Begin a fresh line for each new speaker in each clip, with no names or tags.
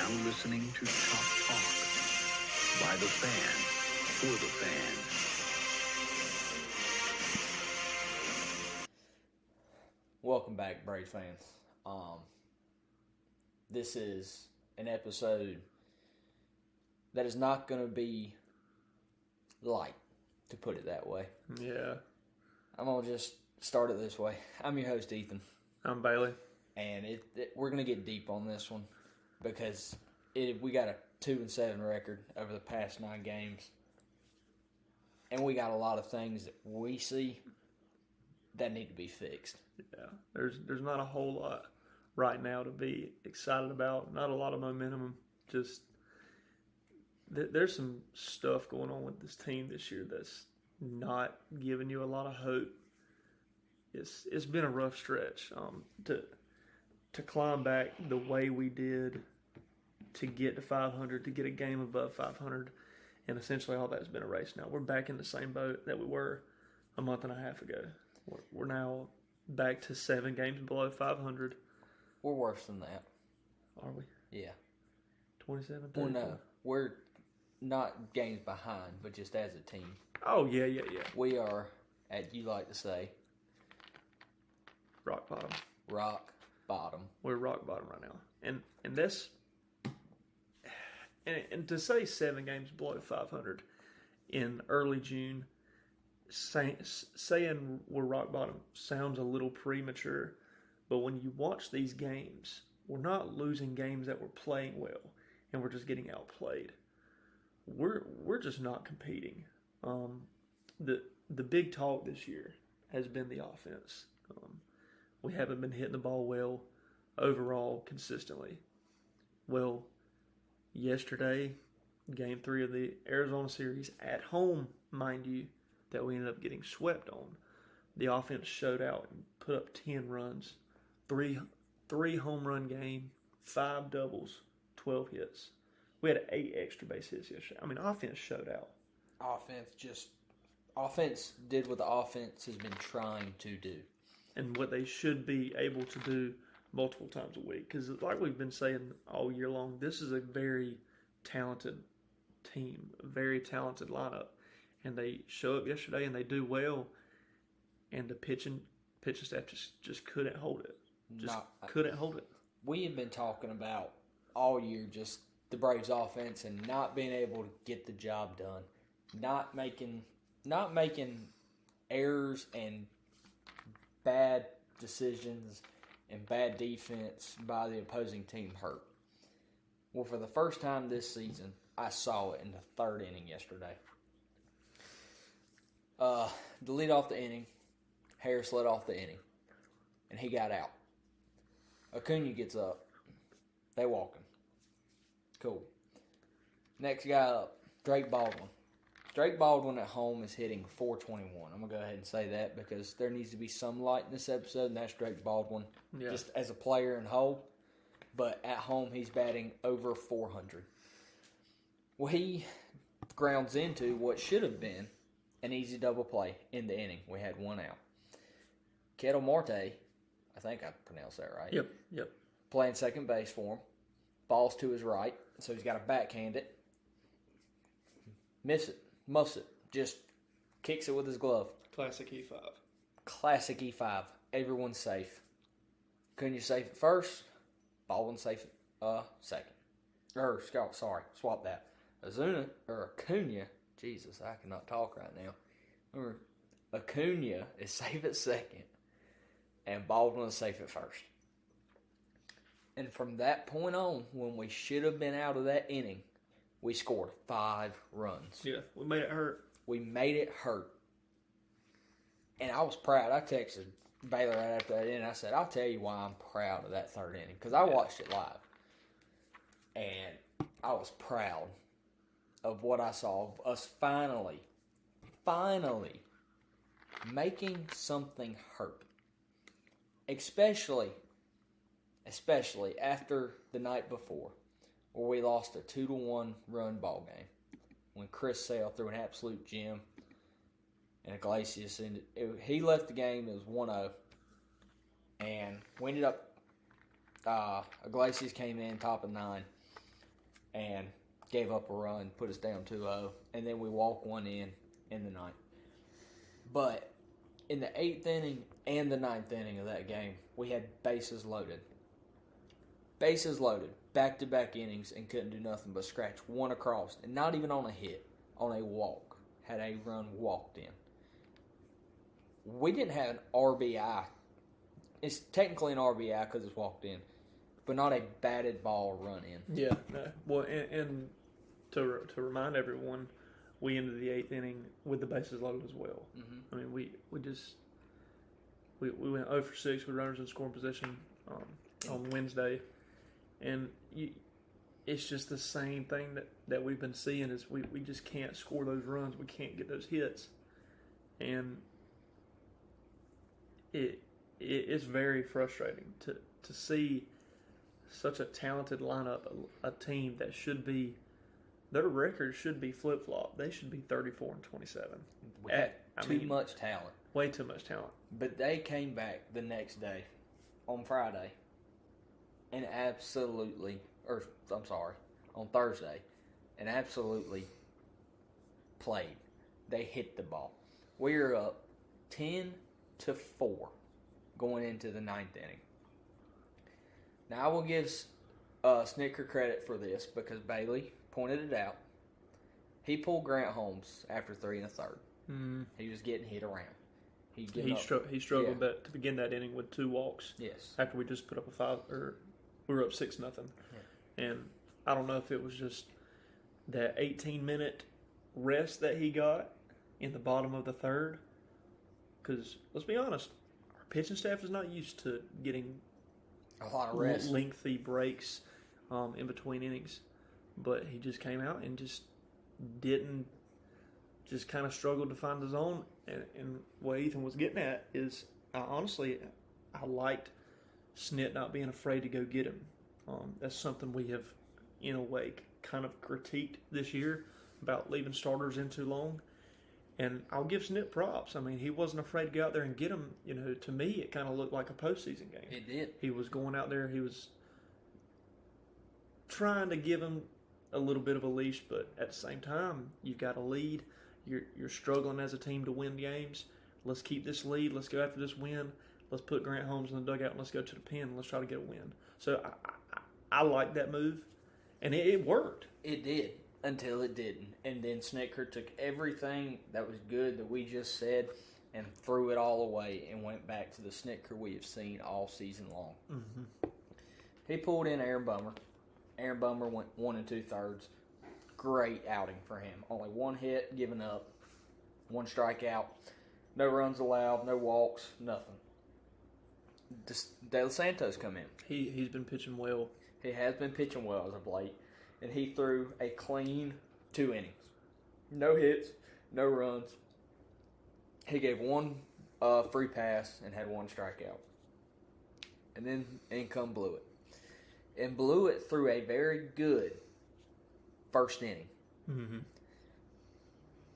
now listening to Chop Talk by the fan, for the fan.
Welcome back, Braves fans. This is an episode that is not going to be light, to put it that way.
Yeah.
I'm going to just start it this way. I'm your host, Ethan.
I'm Bailey.
And we're going to get deep on this one because we got a 2-7 record over the past 9 games. And we got a lot of things that we see that need to be fixed.
Yeah. There's not a whole lot right now to be excited about. Not a lot of momentum. Just there's some stuff going on with this team this year that's not giving you a lot of hope. It's been a rough stretch. To climb back the way we did, to get to 500, to get a game above 500, and essentially all that's been erased now. We're back in the same boat that we were a month and a half ago. We're now back to 7 games below 500.
We're worse than that.
Are we?
Yeah.
27, 30?
Well, no. We're not games behind, but just as a team.
Oh, yeah.
We are, as you like to say,
rock bottom.
Rock bottom.
We're rock bottom right now. And that's... And to say 7 games below 500 in early June, saying we're rock bottom sounds a little premature, but when you watch these games, we're not losing games that we're playing well, and we're just getting outplayed. We're just not competing. The big talk this year has been the offense. We haven't been hitting the ball well overall consistently. Well, yesterday, Game 3 of the Arizona series, at home, mind you, that we ended up getting swept on. The offense showed out and put up 10 runs, 3 home run game, 5 doubles, 12 hits. We had 8 extra base hits yesterday. I mean, offense showed out.
Offense did what the offense has been trying to do.
And what they should be able to do multiple times a week. Because like we've been saying all year long, this is a very talented team, a very talented lineup. And they show up yesterday and they do well. And the pitching staff just couldn't hold it. Couldn't hold it.
We have been talking about all year just the Braves offense and not being able to get the job done. Not making errors and bad decisions and bad defense by the opposing team hurt. Well, for the first time this season, I saw it in the 3rd inning yesterday. To lead off the inning, Harris led off the inning, and he got out. Acuna gets up. They walking. Cool. Next guy up, Drake Baldwin. Drake Baldwin at home is hitting .421. I'm going to go ahead and say that because there needs to be some light in this episode, and that's Drake Baldwin, just as a player in whole. But at home, he's batting over .400. Well, he grounds into what should have been an easy double play in the inning. We had 1 out. Ketel Marte, I think I pronounced that right.
Yep.
Playing second base for him. Ball's to his right, so he's got to backhand it. Muffs it. Just kicks it with his glove.
Classic E5.
Classic E5. Everyone's safe. Acuna safe at first. Baldwin safe at second. Swap that. Acuna. Jesus, I cannot talk right now. Acuna is safe at second. And Baldwin is safe at first. And from that point on, when we should have been out of that inning, we scored 5 runs.
Yeah, we made it hurt. And I was proud. I texted Baylor right after that inning. I said, I'll tell you why I'm proud of that 3rd inning. Because I watched it live. And I was proud of what I saw. Of us finally making something hurt. Especially after the night before, where we lost a 2-1 run ball game when Chris Sale threw an absolute gem and Iglesias he left the game. It was 1-0, and we ended up Iglesias came in top of 9,
and gave up a run, put us down 2-0, and then we walk one in the ninth. But in the 8th inning and the 9th inning of that game, we had bases loaded. Bases loaded, back-to-back innings, and couldn't do nothing but scratch one across, and not even on a hit, on a walk. Had a run walked in. We didn't have an RBI. It's technically an RBI because it's walked in, but not a batted ball run in.
Yeah, no. Well, and to remind everyone, we ended the 8th inning with the bases loaded as well.
Mm-hmm.
I mean, we went 0 for 6 with runners in scoring position on Wednesday, and it's just the same thing that we've been seeing is we just can't score those runs. We can't get those hits, and it's very frustrating to see such a talented lineup, a team that should be, their record should be flip-flop. They should be 34-27.
We had too much talent.
Way too much talent.
But they came back the next day, on Friday, and on Thursday, and absolutely played. They hit the ball. We are up 10-4 going into the 9th inning. Now, I will give Snitker credit for this because Bailey pointed it out. He pulled Grant Holmes after 3 1/3.
Mm.
He was getting hit around. He
struggled that to begin that inning with 2 walks.
Yes.
After we just put up we were up 6-0.
Yeah.
And I don't know if it was just that 18-minute rest that he got in the bottom of the 3rd. Because let's be honest, our pitching staff is not used to getting
a lot of rest,
lengthy breaks in between innings. But he just came out and just kind of struggled to find the zone. And what Ethan was getting at is, I liked Snit not being afraid to go get him. That's something we have, in a way, kind of critiqued this year about leaving starters in too long. And I'll give Snit props. I mean, he wasn't afraid to go out there and get him. You know, to me, it kind of looked like a postseason game.
It did.
He was going out there. He was trying to give him a little bit of a leash, but at the same time, you've got a lead. You're struggling as a team to win games. Let's keep this lead. Let's go after this win. Let's put Grant Holmes in the dugout and let's go to the pen and let's try to get a win. So I like that move, and it worked.
It did until it didn't. And then Snicker took everything that was good that we just said and threw it all away and went back to the Snicker we have seen all season long.
Mm-hmm.
He pulled in Aaron Bummer. Aaron Bummer went 1 2/3. Great outing for him. Only 1 hit given up, 1 strikeout, no runs allowed, no walks, nothing. De Los Santos come in.
He's been pitching well.
He has been pitching well as of late, and he threw a clean 2 innings. No hits, no runs. He gave 1 free pass and had 1 strikeout. And then in come Blewett. And Blewett threw a very good first inning.
Mm-hmm.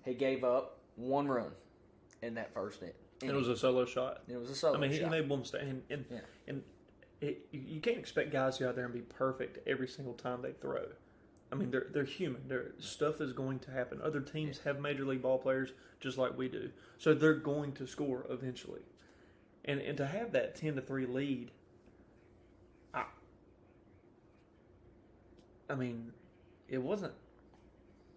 He gave up 1 run in that first inning.
It was a solo shot.
It was a solo shot.
He made 1 mistake. And you can't expect guys to go out there and be perfect every single time they throw. I mean, they're human. Stuff is going to happen. Other teams have Major League ball players just like we do. So they're going to score eventually. And to have that 10-3 lead, I mean, it wasn't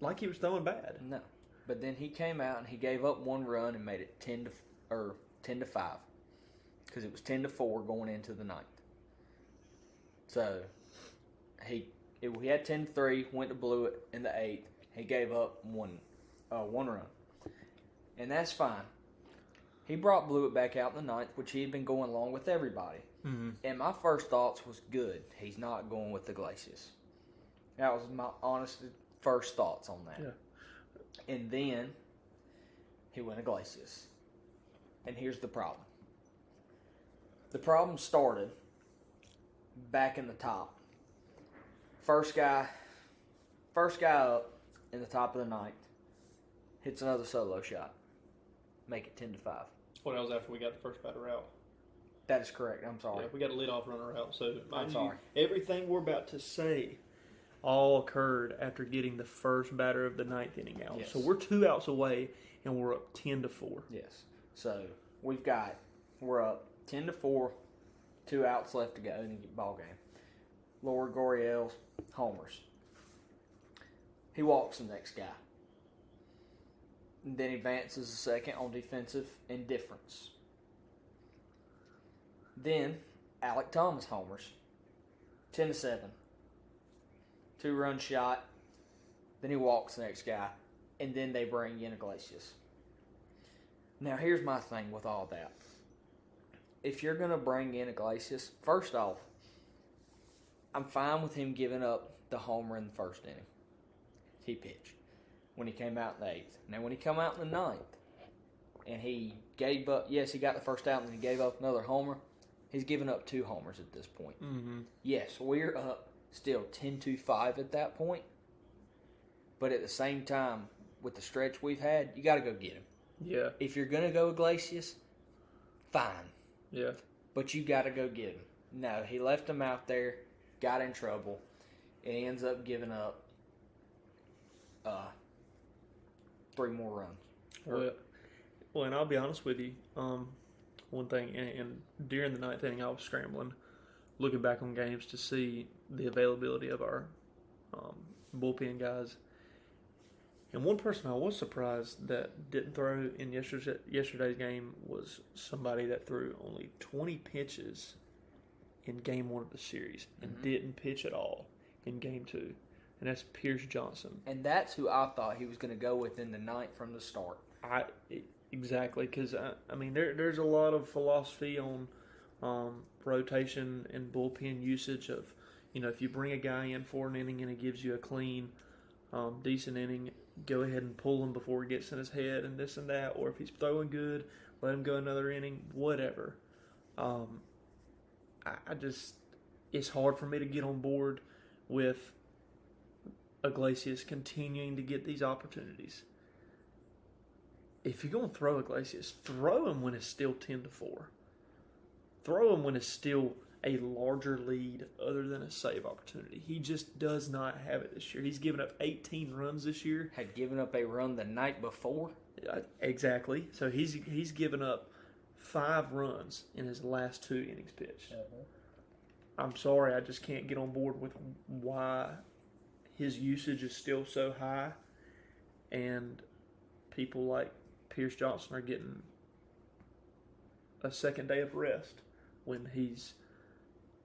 like he was throwing bad.
No. But then he came out and he gave up 1 run and made it 10-5. Because it was 10-4 going into the 9th. So he had 10-3, went to Blewett in the 8th. He gave up 1 run. And that's fine. He brought Blewett back out in the 9th, which he had been going along with everybody.
Mm-hmm.
And my first thoughts was good. He's not going with Iglesias. That was my honest first thoughts on that.
Yeah.
And then he went Iglesias. And here's the problem. The problem started back in the top. First guy up in the top of the 9th hits another solo shot. Make it 10-5.
Well, that was after we got the first batter out.
That is correct. I'm sorry.
Yeah, we got a leadoff runner out. So
I'm sorry.
Everything we're about to say all occurred after getting the first batter of the ninth inning out.
Yes.
So we're 2 outs away, and we're up 10-4.
Yes. So we're up 10-4, 2 outs left to go in the ball game. Lord Goriel homers. He walks the next guy. And then he advances a second on defensive indifference. Then Alec Thomas homers. 10-7. 2-run shot. Then he walks the next guy. And then they bring in Iglesias. Now here's my thing with all that. If you're going to bring in Iglesias, first off, I'm fine with him giving up the homer in the first inning. He pitched when he came out in the 8th. Now, when he come out in the 9th, and he gave up, yes, he got the first out, and then he gave up another homer, he's given up 2 homers at this point.
Mm-hmm.
Yes, we're up still 10-5 at that point, but at the same time, with the stretch we've had, you got to go get him.
Yeah.
If you're going to go Iglesias, fine.
Yeah.
But you got to go get him. No, he left him out there, got in trouble, and he ends up giving up 3 more runs.
Well, and I'll be honest with you. One thing, and during the 9th inning, I was scrambling, looking back on games to see the availability of our bullpen guys. And one person I was surprised that didn't throw in yesterday's game was somebody that threw only 20 pitches in Game 1 of the series and didn't pitch at all in Game 2. And that's Pierce Johnson.
And that's who I thought he was going to go with in the 9th from the start.
Exactly, because, I mean, there's a lot of philosophy on rotation and bullpen usage of, if you bring a guy in for an inning and he gives you a clean, decent inning, go ahead and pull him before he gets in his head and this and that. Or if he's throwing good, let him go another inning, whatever. It's hard for me to get on board with Iglesias continuing to get these opportunities. If you're going to throw Iglesias, throw him when it's still 10-4. Throw him when it's still a larger lead other than a save opportunity. He just does not have it this year. He's given up 18 runs this year.
Had given up a run the night before.
Exactly. So he's given up 5 runs in his last 2 innings pitched. I'm sorry, I just can't get on board with why his usage is still so high, and people like Pierce Johnson are getting a second day of rest when he's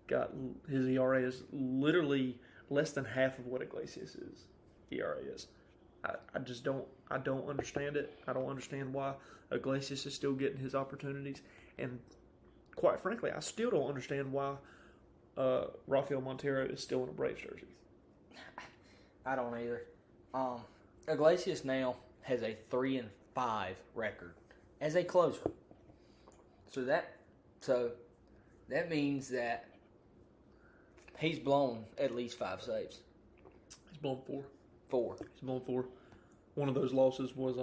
got his ERA is literally less than half of what Iglesias' ERA is. I just don't understand it. I don't understand why Iglesias is still getting his opportunities, and quite frankly, I still don't understand why Rafael Montero is still in a Braves jersey.
I don't either. Iglesias now has a 3-5 record as a closer. So that means that he's blown at least 5 saves.
He's blown 4.
4.
He's blown 4. One of those losses was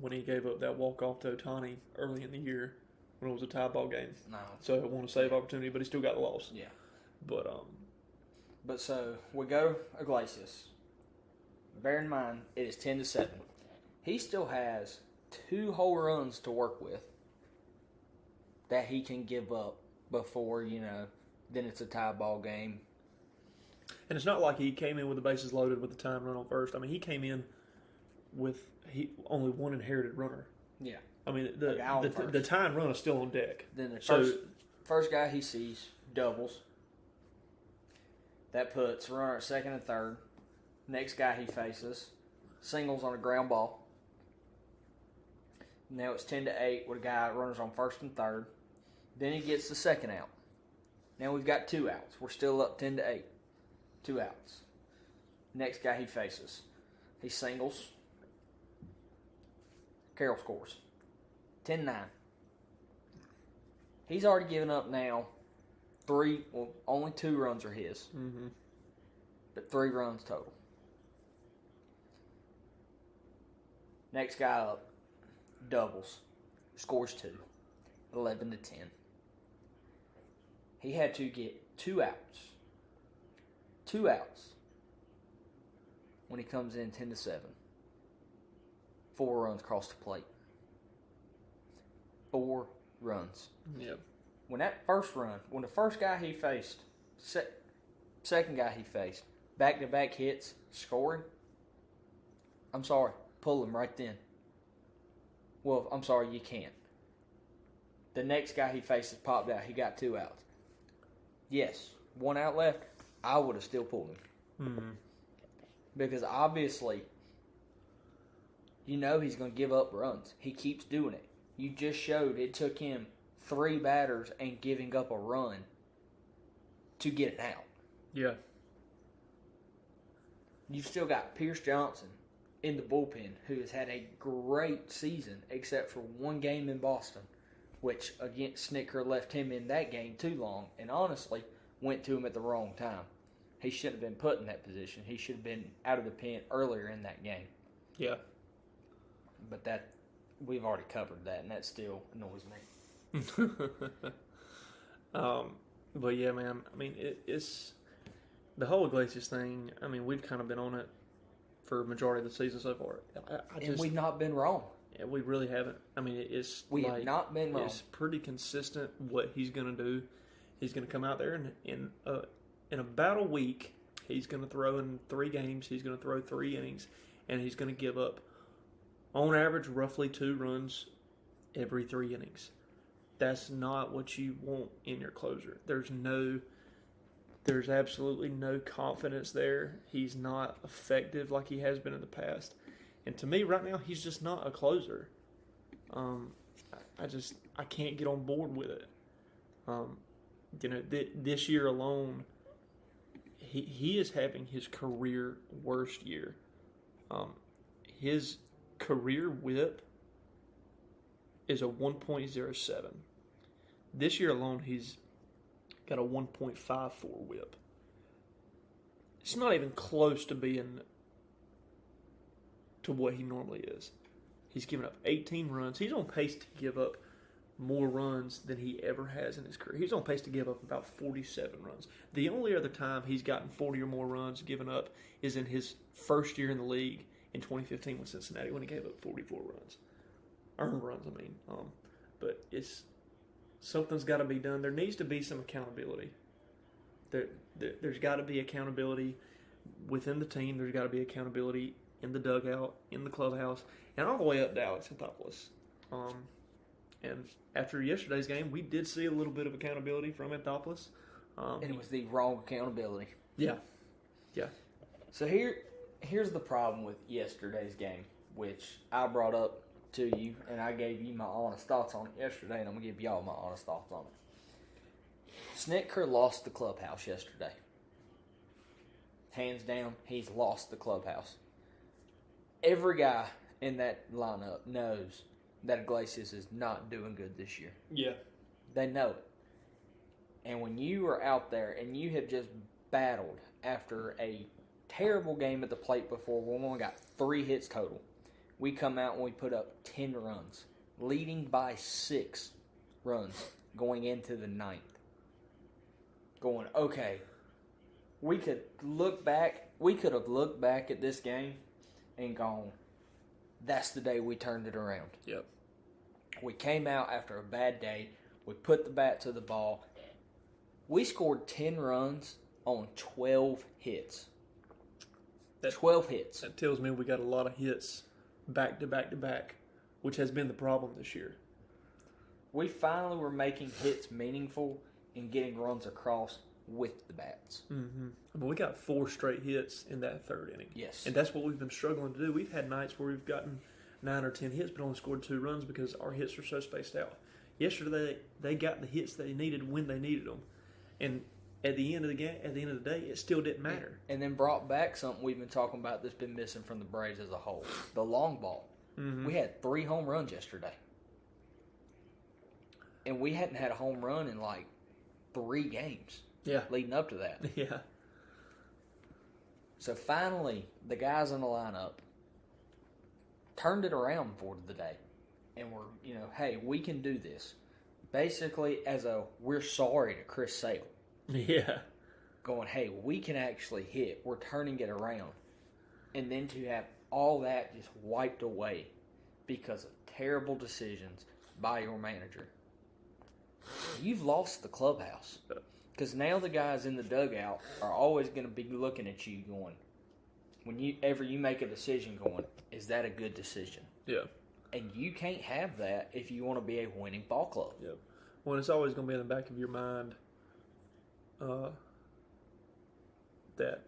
when he gave up that walk-off to Ohtani early in the year when it was a tie ball game.
No.
So it won a save opportunity, but he still got the loss.
Yeah.
But
so we go Iglesias. Bear in mind, it is 10-7. He still has 2 whole runs to work with that he can give up before, then it's a tie ball game.
And it's not like he came in with the bases loaded with the tying run on first. I mean, he came in with only 1 inherited runner.
Yeah.
I mean, the tying run is still on deck.
Then the first guy he sees doubles. That puts runner at second and third. Next guy he faces singles on a ground ball. Now it's 10-8 with a guy runners on first and third. Then he gets the second out. Now we've got 2 outs. We're still up 10-8. 2 outs. Next guy he faces, he singles. Carroll scores. 10-9. He's already given up now 3. Well, only 2 runs are his.
Mm-hmm.
But 3 runs total. Next guy up, doubles, scores 2, 11-10. He had to get 2 outs. 2 outs when he comes in 10-7. 4 runs across the plate. 4 runs.
Yep.
When that first run, when the first guy he faced, second guy he faced, back-to-back hits, scoring, I'm sorry, pull him right then. Well, I'm sorry, you can't. The next guy he faces popped out. He got 2 outs. Yes, 1 out left. I would have still pulled him.
Mm-hmm.
Because obviously, you know he's going to give up runs. He keeps doing it. You just showed it took him 3 batters and giving up a run to get it out.
Yeah.
You've still got Pierce Johnson in the bullpen, who has had a great season, except for 1 game in Boston, which, again, Snitker left him in that game too long, and honestly, went to him at the wrong time. He shouldn't have been put in that position. He should have been out of the pen earlier in that game.
Yeah.
But that, we've already covered that, and that still annoys me.
But yeah, man, I mean, it's the whole Iglesias thing. I mean, we've kind of been on it for a majority of the season so far.
And we've not been wrong.
Yeah, we really haven't. I mean,
We have not been wrong.
It's pretty consistent what he's going to do. He's going to come out there and in about a week, he's going to throw in 3 games. He's going to throw 3 innings, and he's going to give up, on average, roughly 2 runs every 3 innings. That's not what you want in your closer. There's absolutely no confidence there. He's not effective like he has been in the past. And to me, right now, he's just not a closer. I can't get on board with it. This year alone, he is having his career worst year. His career whip is a 1.07. This year alone, he's got a 1.54 whip. It's not even close to being to what he normally is. He's given up 18 runs. He's on pace to give up more runs than he ever has in his career. He's on pace to give up about 47 runs. The only other time he's gotten 40 or more runs given up is in his first year in the league in 2015 with Cincinnati when he gave up 44 runs. Earned runs, I mean. But something's got to be done. There needs to be some accountability. There's got to be accountability within the team. There's got to be accountability in the dugout, in the clubhouse, and all the way up to Alex Anthopoulos. And after yesterday's game, we did see a little bit of accountability from Anthopoulos.
And it was the wrong accountability.
Yeah.
So here's the problem with yesterday's game, which I brought up to you, and I gave you my honest thoughts on it yesterday, and I'm going to give y'all my honest thoughts on it. Snitker lost the clubhouse yesterday. Hands down, he's lost the clubhouse. Every guy in that lineup knows that Iglesias is not doing good this year.
Yeah.
They know it. And when you are out there and you have just battled after a terrible game at the plate before, we only got 3 hits total. We come out and we put up 10 runs, leading by 6 runs going into the 9th. Going, okay, we could have looked back at this game and gone, that's the day we turned it around.
Yep.
We came out after a bad day. We put the bat to the ball. We scored 10 runs on 12 hits. 12 hits.
That tells me we got a lot of hits back to back to back, which has been the problem this year.
We finally were making hits meaningful and getting runs across with the bats.
Mm-hmm. I mean, we got 4 straight hits in that 3rd inning.
Yes.
And that's what we've been struggling to do. We've had nights where we've gotten 9 or 10 hits but only scored 2 runs because our hits are so spaced out. Yesterday, they got the hits they needed when they needed them. And at the end of the game, at the end of the day, it still didn't matter.
And then brought back something we've been talking about that's been missing from the Braves as a whole, the long ball.
Mm-hmm.
We had 3 home runs yesterday. And we hadn't had a home run in like 3 games leading up to that.
Yeah.
So finally, the guys in the lineup turned it around for the day. And we're, hey, we can do this. Basically, we're sorry to Chris Sale.
Yeah.
Going, hey, we can actually hit. We're turning it around. And then to have all that just wiped away because of terrible decisions by your manager. You've lost the clubhouse. Because now the guys in the dugout are always going to be looking at you going, whenever you make a decision going, is that a good decision?
Yeah.
And you can't have that if you want to be a winning ball club.
Yeah. Well, it's always going to be in the back of your mind that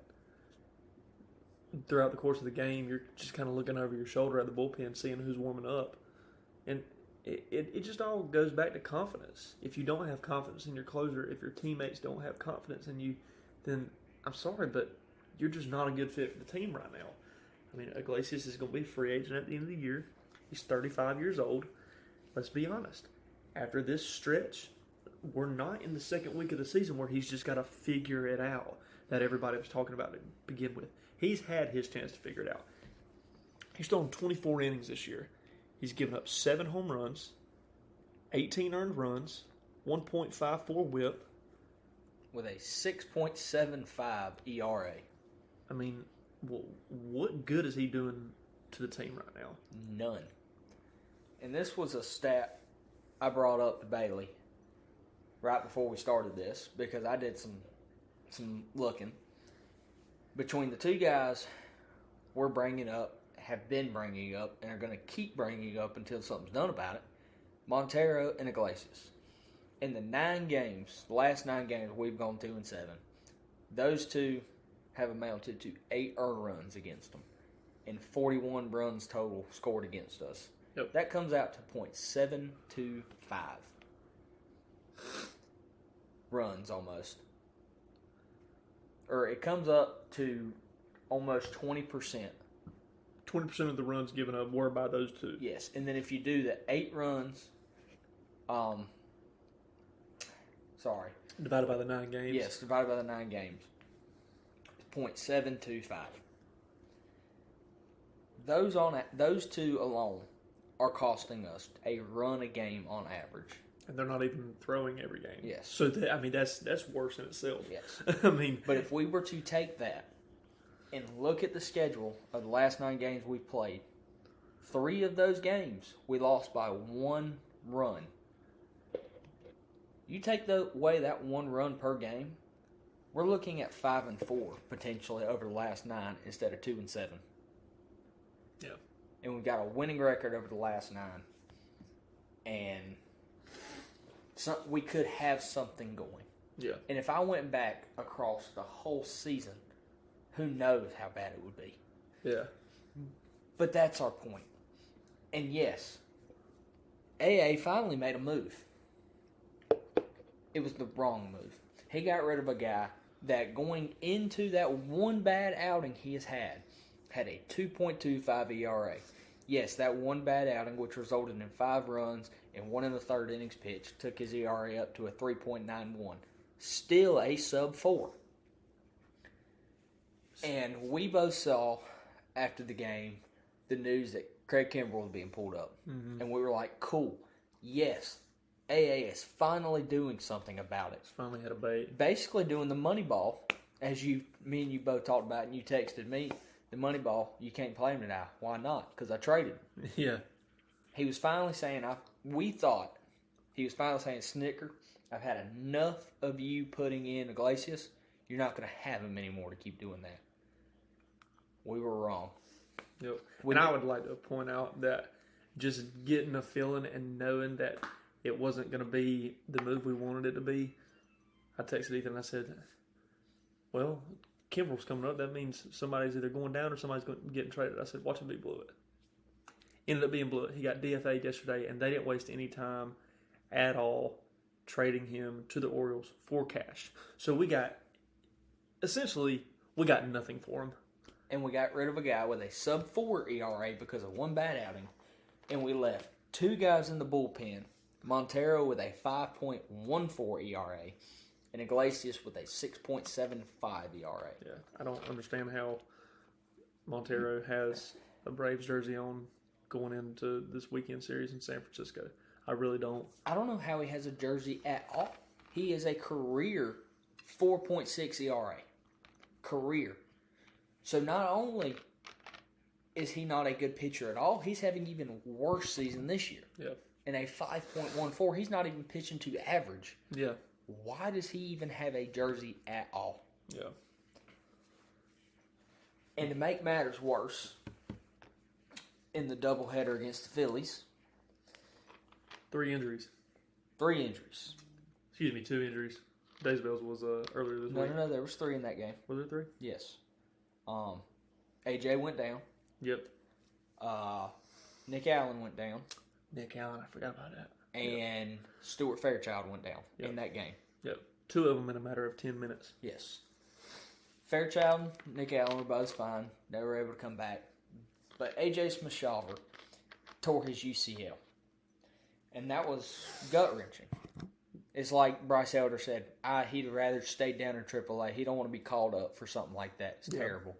throughout the course of the game, you're just kind of looking over your shoulder at the bullpen, seeing who's warming up. And it just all goes back to confidence. If you don't have confidence in your closer, if your teammates don't have confidence in you, then I'm sorry, but you're just not a good fit for the team right now. I mean, Iglesias is going to be a free agent at the end of the year. He's 35 years old. Let's be honest. After this stretch, we're not in the second week of the season where he's just got to figure it out that everybody was talking about to begin with. He's had his chance to figure it out. He's thrown 24 innings this year. He's given up 7 home runs, 18 earned runs, 1.54 whip.
With a 6.75 ERA.
I mean, well, what good is he doing to the team right now?
None. And this was a stat I brought up to Bailey right before we started this because I did some looking. Between the two guys we're bringing up, have been bringing up, and are going to keep bringing up until something's done about it, Montero and Iglesias. In the last 9 games, we've gone 2-7. Those two have amounted to 8 earned runs against them and 41 runs total scored against us.
Yep.
That comes out to .725 runs almost. Or it comes up to almost 20%.
20% of the runs given up were by those two.
Yes, and then if you do the 8 runs,
Divided by the 9 games.
Yes, divided by the 9 games. .725. Those two alone are costing us a run a game on average.
And they're not even throwing every game.
Yes.
So, that's worse in itself.
Yes.
I mean.
But if we were to take that and look at the schedule of the last 9 games we've played, 3 of those games we lost by 1 run. You take away that 1 run per game, we're looking at 5-4 potentially over the last 9 instead of 2-7.
Yeah.
And we've got a winning record over the last 9. And we could have something going.
Yeah.
And if I went back across the whole season, who knows how bad it would be.
Yeah.
But that's our point. And yes, AA finally made a move. It was the wrong move. He got rid of a guy that going into that one bad outing he has had a 2.25 ERA. Yes, that one bad outing, which resulted in 5 runs and 1 in the 3rd innings pitch, took his ERA up to a 3.91. Still a sub-4. And we both saw, after the game, the news that Craig Kimbrell was being pulled up. Mm-hmm. And we were like, cool. Yes, AA is finally doing something about it.
It's finally had a bait.
Basically doing the money ball, as me and you both talked about, and you texted me, the money ball, you can't play him now. Why not? Because I traded him.
Yeah.
He was finally saying, we thought, he was finally saying, Snicker, I've had enough of you putting in Iglesias. You're not going to have him anymore to keep doing that. We were wrong.
Yep. And I would like to point out that just getting a feeling and knowing that it wasn't going to be the move we wanted it to be, I texted Ethan and I said, well, Kimbrell's coming up. That means somebody's either going down or somebody's getting traded. I said, watch him be Blewett. Ended up being Blewett. He got DFA'd yesterday, and they didn't waste any time at all trading him to the Orioles for cash. So we got nothing for him.
And we got rid of a guy with a sub-4 ERA because of one bad outing. And we left 2 guys in the bullpen. Montero with a 5.14 ERA. And Iglesias with a 6.75 ERA.
Yeah, I don't understand how Montero has a Braves jersey on going into this weekend series in San Francisco. I really don't.
I don't know how he has a jersey at all. He is a career 4.6 ERA. Career. So not only is he not a good pitcher at all? He's having even worse season this year.
Yeah.
In a 5.14, he's not even pitching to average.
Yeah.
Why does he even have a jersey at all?
Yeah.
And to make matters worse, in the doubleheader against the Phillies,
3 injuries.
3 injuries.
Excuse me, 2 injuries. Daysbell's was earlier this
No,
week.
no, there was 3 in that game.
Was there 3?
Yes. AJ went down.
Yep.
Nick Allen went down.
Nick Allen, I forgot about that.
And Stuart Fairchild went down
Yep.
in that game.
Yep. 2 of them in a matter of 10 minutes.
Yes. Fairchild, Nick Allen were both fine. They were able to come back. But AJ Smith-Shawver tore his UCL. And that was gut-wrenching. It's like Bryce Elder said, he'd rather stay down in AAA. He don't want to be called up for something like that. It's terrible.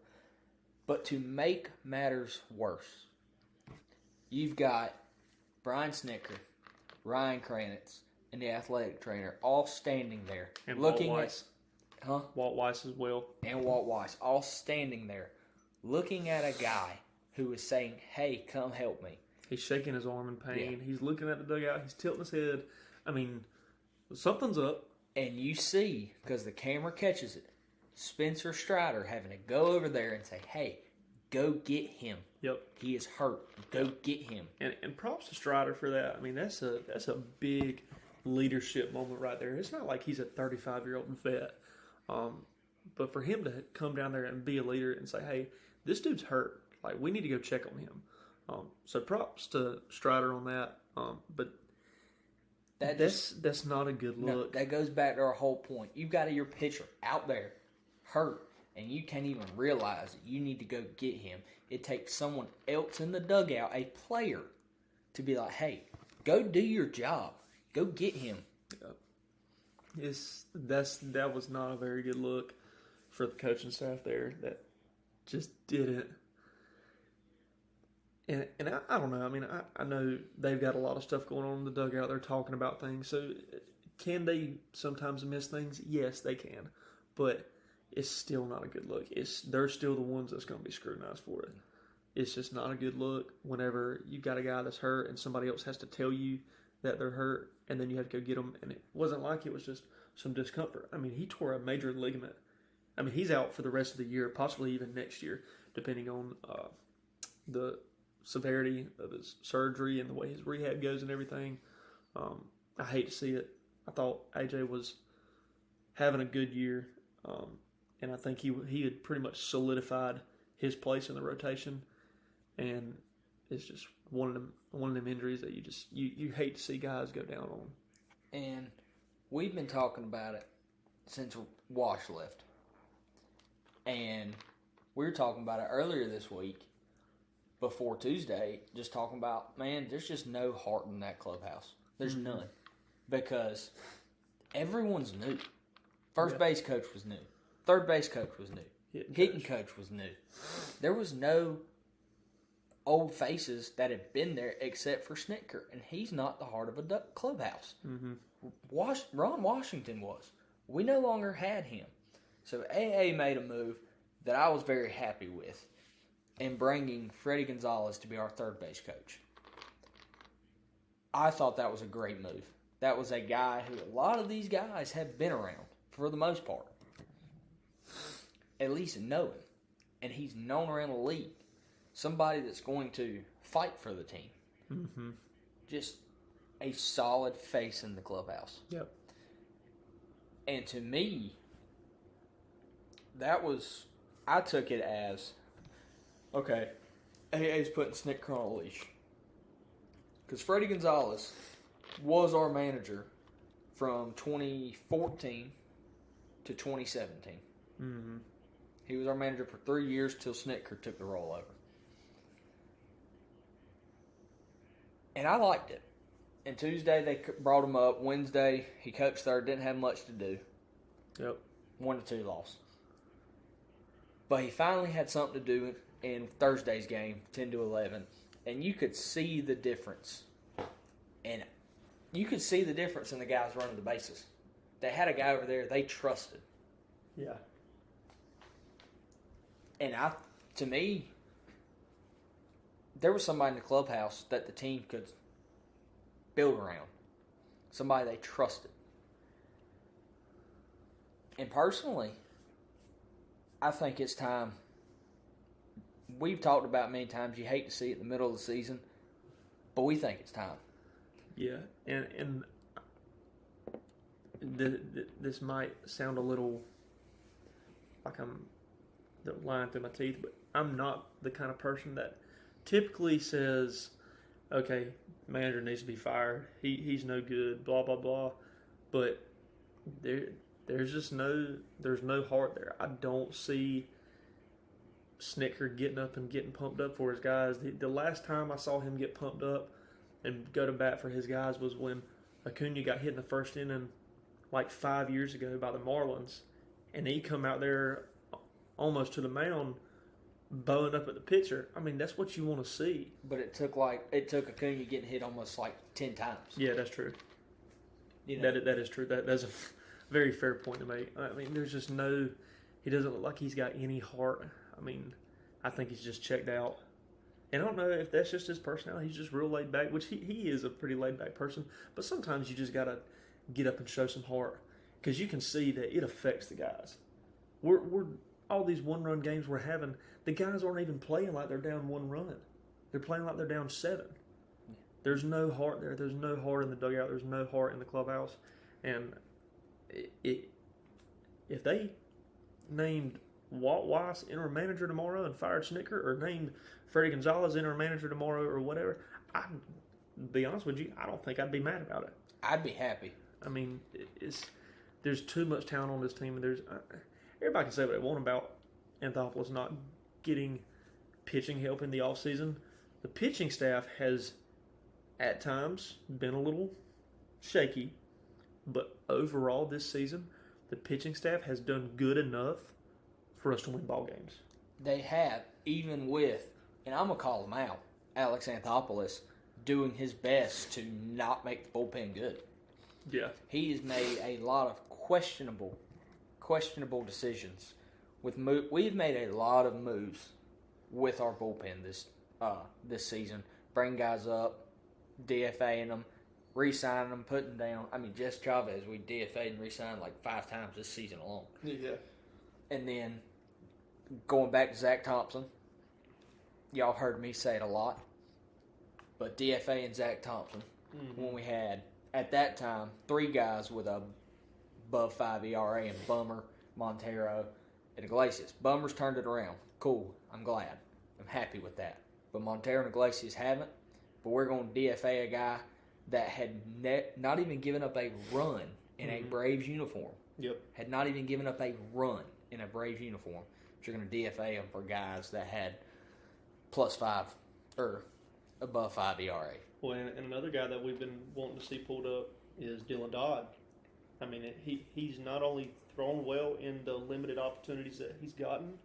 But to make matters worse, you've got Brian Snicker, Ryan Kranitz, and the athletic trainer all standing there.
And
looking
Walt Weiss. Walt Weiss as well.
And Walt Weiss, all standing there, looking at a guy who is saying, hey, come help me.
He's shaking his arm in pain.
Yeah.
He's looking at the dugout. He's tilting his head. I mean, something's up.
And you see, because the camera catches it, Spencer Strider having to go over there and say, hey, go get him.
Yep.
He is hurt. Go get him.
And props to Strider for that. I mean, that's a big leadership moment right there. It's not like he's a 35-year-old vet. But for him to come down there and be a leader and say, hey, this dude's hurt. Like, we need to go check on him. So props to Strider on that. But that's not a good look.
No, that goes back to our whole point. You've got your pitcher out there hurt, and you can't even realize that you need to go get him. It takes someone else in the dugout, a player, to be like, hey, go do your job. Go get him.
That was not a very good look for the coaching staff there. That just didn't. And I don't know. I mean, I know they've got a lot of stuff going on in the dugout. They're talking about things. So can they sometimes miss things? Yes, they can. But it's still not a good look. They're still the ones that's going to be scrutinized for it. It's just not a good look whenever you've got a guy that's hurt and somebody else has to tell you that they're hurt, and then you have to go get them. And it wasn't like it was just some discomfort. I mean, he tore a major ligament. I mean, he's out for the rest of the year, possibly even next year, depending on the severity of his surgery and the way his rehab goes and everything. I hate to see it. I thought AJ was having a good year, and I think he had pretty much solidified his place in the rotation. And it's just one of them injuries that you hate to see guys go down on.
And we've been talking about it since Wash left. And we were talking about it earlier this week, before Tuesday, just talking about, man, there's just no heart in that clubhouse. There's none. Because everyone's new. First base coach was new. Third base coach was new. Hitting coach was new. There was no old faces that had been there except for Snicker, and he's not the heart of a clubhouse. Ron Washington was. We no longer had him. So AA made a move that I was very happy with in bringing Freddie Gonzalez to be our third base coach. I thought that was a great move. That was a guy who a lot of these guys have been around for the most part. At least know him. And he's known around the league. Somebody that's going to fight for the team.
Mm-hmm.
Just a solid face in the clubhouse.
Yep.
And to me, I took it as, okay, AA's putting Snicker on a leash. Because Freddie Gonzalez was our manager from 2014 to 2017.
Mm-hmm.
He was our manager for 3 years till Snicker took the role over. And I liked it. And Tuesday they brought him up. Wednesday he coached third, didn't have much to do.
Yep.
1-2 loss. But he finally had something to do in Thursday's game, 10-11. And you could see the difference. And you could see the difference in the guys running the bases. They had a guy over there they trusted.
Yeah.
And to me, there was somebody in the clubhouse that the team could build around. Somebody they trusted. And personally, I think it's time. We've talked about many times you hate to see it in the middle of the season, but we think it's time.
Yeah, and this might sound a little like I'm lying through my teeth, but I'm not the kind of person that typically says, okay, manager needs to be fired. He's no good, blah, blah, blah. But there's no heart there. I don't see Snicker getting up and getting pumped up for his guys. The last time I saw him get pumped up and go to bat for his guys was when Acuna got hit in the first inning like 5 years ago by the Marlins. And he come out there almost to the mound bowing up at the pitcher. I mean, that's what you want to see.
But it took Acuna getting hit almost like 10 times.
Yeah, that's true.
You know?
That is true. That's a very fair point to make. I mean, there's just no. He doesn't look like he's got any heart. I mean, I think he's just checked out. And I don't know if that's just his personality. He's just real laid back, which he is a pretty laid back person. But sometimes you just got to get up and show some heart because you can see that it affects the guys. We're all these 1-run games we're having. The guys aren't even playing like they're down 1 run. They're playing like they're down 7. There's no heart there. There's no heart in the dugout. There's no heart in the clubhouse. And if they named Walt Weiss interim manager tomorrow and fired Snicker, or named Freddie Gonzalez interim manager tomorrow or whatever, I'd be honest with you, I don't think I'd be mad about it.
I'd be happy.
I mean, there's too much talent on this team. And everybody can say what they want about Anthopoulos not getting pitching help in the offseason. The pitching staff has, at times, been a little shaky. But overall this season, the pitching staff has done good enough for us to win ball games.
They have, even with, and I'm going to call him out, Alex Anthopoulos doing his best to not make the bullpen good.
Yeah.
He has made a lot of questionable decisions. We've made a lot of moves with our bullpen this season. Bring guys up, DFAing them, re-signing them, putting down. I mean, Jess Chavez, we DFA'd and re-signed like 5 times this season alone.
Yeah.
And then going back to Zach Thompson, y'all heard me say it a lot, but DFA and Zach Thompson, when we had, at that time, 3 guys with a above 5 ERA and Bummer, Montero, and Iglesias. Bummer's turned it around. Cool. I'm glad. I'm happy with that. But Montero and Iglesias haven't. But we're going to DFA a guy that had not even given up a run in a Braves uniform.
Yep.
Had not even given up a run in a Braves uniform. But you're going to DFA them for guys that had +5 or above 5 ERA.
Well, and another guy that we've been wanting to see pulled up is Dylan Dodd. I mean, he's not only thrown well in the limited opportunities that he's gotten,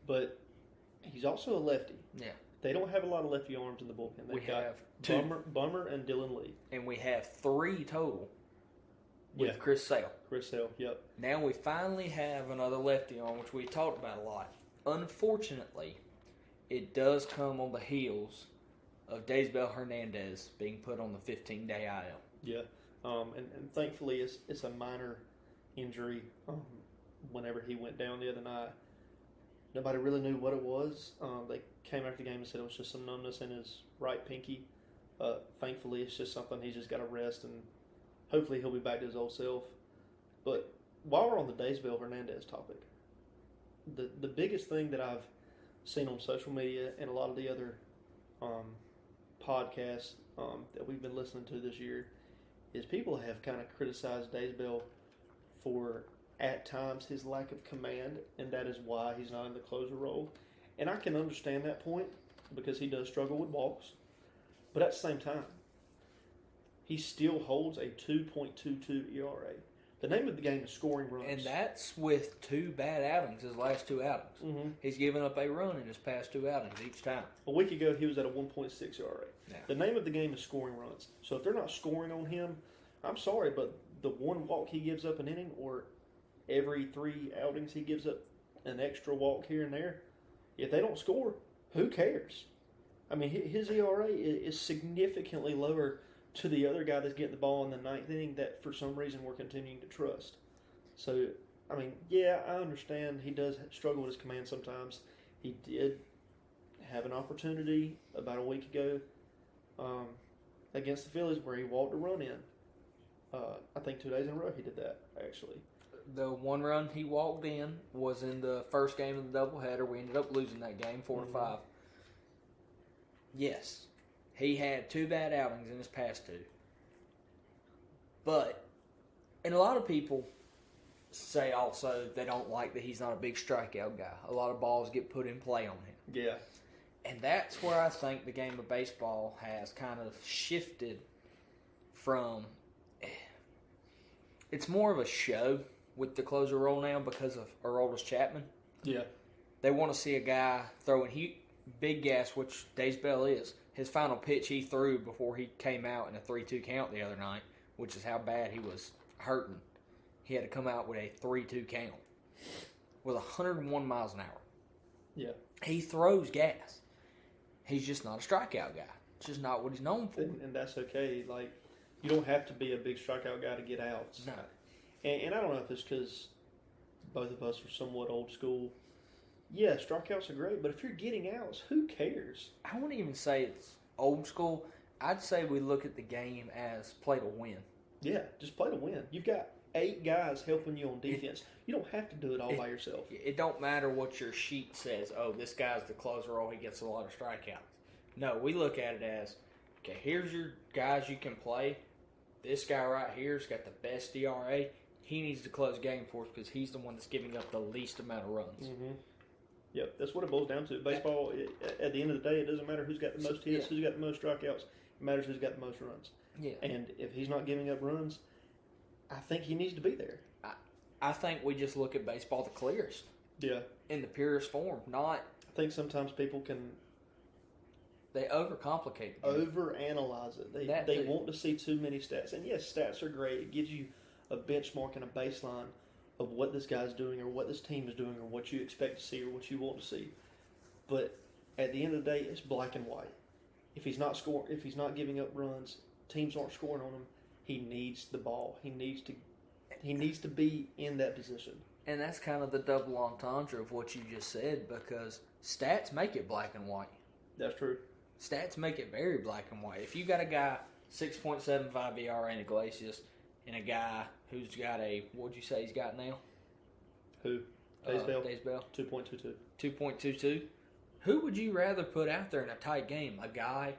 but he's also a lefty.
Yeah.
They don't have a lot of lefty arms in the bullpen. They've got
2.
Bummer and Dylan Lee.
And we have 3 total with Chris Sale.
Chris Sale, yep.
Now we finally have another lefty arm, which we talked about a lot. Unfortunately, it does come on the heels of Daysbel Hernandez being put on the 15-day IL.
Yeah, and thankfully it's a minor injury. Whenever he went down the other night, nobody really knew what it was. They came after the game and said it was just some numbness in his right pinky. Thankfully, it's just something he's just got to rest, and hopefully he'll be back to his old self. But while we're on the Daysbel Hernandez topic, the biggest thing that I've seen on social media and a lot of the other podcasts that we've been listening to this year is people have kind of criticized Daysbel for, at times, his lack of command, and that is why he's not in the closer role. And I can understand that point because he does struggle with walks. But at the same time, he still holds a 2.22 ERA. The name of the game is scoring runs.
And that's with 2 bad outings, his last 2 outings.
Mm-hmm.
He's given up a run in his past 2 outings each time.
A week ago, he was at a 1.6 ERA.
Yeah.
The name of the game is scoring runs. So if they're not scoring on him, I'm sorry, but the 1 walk he gives up an inning, or every 3 outings he gives up an extra walk here and there, if they don't score, who cares? I mean, his ERA is significantly lower to the other guy that's getting the ball in the ninth inning that for some reason we're continuing to trust. So, I mean, yeah, I understand he does struggle with his command sometimes. He did have an opportunity about a week ago against the Phillies where he walked a run in. I think 2 days in a row he did that, actually.
The one run he walked in was in the first game of the doubleheader. We ended up losing that game 4-5. Yes, he had 2 bad outings in his past 2. But, and a lot of people say also they don't like that he's not a big strikeout guy. A lot of balls get put in play on him.
Yeah.
And that's where I think the game of baseball has kind of shifted from. It's more of a show with the closer role now because of Aroldis Chapman.
Yeah.
They want to see a guy throwing big gas, which Days Bell is. His final pitch he threw before he came out in a 3-2 count the other night, which is how bad he was hurting. He had to come out with a 3-2 count with 101 miles an hour.
Yeah.
He throws gas. He's just not a strikeout guy. It's just not what he's known for.
And that's okay. Like, you don't have to be a big strikeout guy to get outs.
No.
And I don't know if it's because both of us are somewhat old school. Yeah, strikeouts are great, but if you're getting outs, who cares?
I wouldn't even say it's old school. I'd say we look at the game as play to win.
Yeah, just play to win. You've got 8 guys helping you on defense. You don't have to do it all by yourself.
It don't matter what your sheet says. Oh, this guy's the closer. Oh, he gets a lot of strikeouts. No, we look at it as, okay, here's your guys you can play. This guy right here's got the best ERA. He needs to close game for us because he's the one that's giving up the least amount of runs.
Mm-hmm. Yep, that's what it boils down to. Baseball, at the end of the day, it doesn't matter who's got the most hits, who's got the most strikeouts. It matters who's got the most runs.
Yeah.
And if he's not giving up runs, I think he needs to be there.
I think we just look at baseball the clearest.
Yeah.
In the purest form. Not.
I think sometimes people can
They overcomplicate the game.
overanalyze it. They want to see too many stats. And yes, stats are great. It gives you a benchmark and a baseline of what this guy's doing or what this team is doing or what you expect to see or what you want to see. But at the end of the day, it's black and white. If he's not giving up runs, teams aren't scoring on him, he needs the ball. He needs to be in that position.
And that's kind of the double entendre of what you just said because stats make it black and white.
That's true.
Stats make it very black and white. If you got a guy 6.75 ERA in Iglesias and a guy who's got what'd you say he's got now?
Who? Days Bell?
Days Bell.
2.22.
2.22. Who would you rather put out there in a tight game? A guy